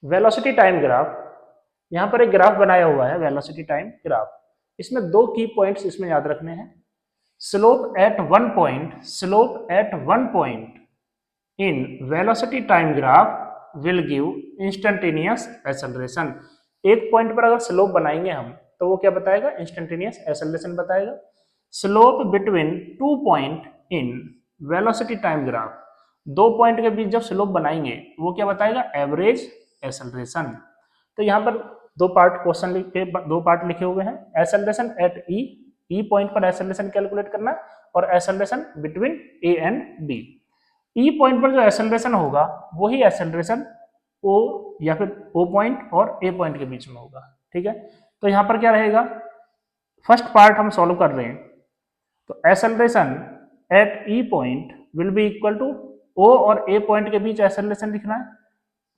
Velocity time graph, यहाँ पर एक ग्राफ बनाया हुआ है वेलोसिटी टाइम ग्राफ। इसमें दो की पॉइंट्स इसमें याद रखने हैं। Slope eight one point in velocity time graph will give instantaneous acceleration. एक पॉइंट पर अगर स्लोप बनाएंगे हम तो वो क्या बताएगा, इंस्टेंटेनियस एक्सेलरेशन बताएगा। Slope between 2 point in velocity time graph, दो पॉइंट के बीच जब स्लोप बनाएंगे वो क्या बताएगा, एवरेज एक्सेलरेशन। तो यहाँ पर दो पार्ट लिखे हुए हैं। एक्सेलरेशन एट ई पॉइंट पर एक्सेलरेशन कैलकुलेट करना और acceleration between A and B. E point पर जो एक्सेलरेशन होगा वही एक्सेलरेशन ओ या फिर ओ पॉइंट और ए पॉइंट के बीच में होगा। ठीक है, तो यहाँ पर क्या रहेगा, फर्स्ट पार्ट हम सॉल्व कर रहे हैं, तो acceleration at E point will be equal to O और ए पॉइंट के बीच एक्सेलरेशन लिखना है।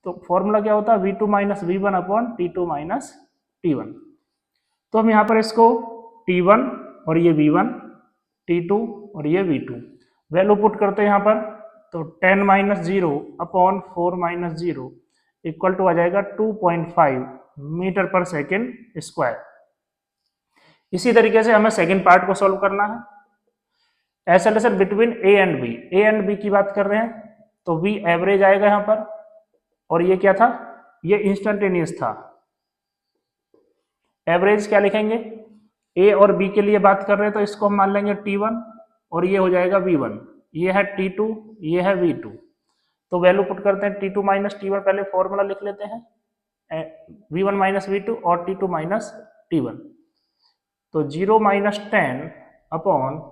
तो फॉर्मूला क्या होता है, v2 minus v1 upon t2 minus t1। तो हम यहाँ पर इसको t1 और ये v1, t2 और ये v2 वैल्यू पुट करते हैं यहाँ पर, तो 10 minus 0 upon 4 minus 0 equal to आ जाएगा 2.5 मीटर पर सेकेंड स्क्वायर। इसी तरीके से हमें सेकेंड पार्ट को सॉल्व करना है। Acceleration between A and B की बात कर रहे हैं, तो v एवरेज आएगा यहाँ पर, और ये क्या था, ये इंस्टेंटेनियस था। एवरेज क्या लिखेंगे, ए और बी के लिए बात कर रहे हैं तो इसको हम मान लेंगे t1 और ये हो जाएगा v1, ये है t2, ये है v2। तो वैल्यू पुट करते हैं t2 माइनस t1, पहले फॉर्मूला लिख लेते हैं, v1 माइनस v2 और t2 माइनस t1। तो 0 माइनस 10 अपॉन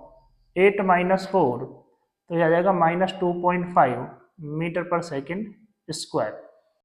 8 माइनस 4, तो यह आ जाएगा माइनस 2.5 मीटर पर सेकेंड स्क्वायर।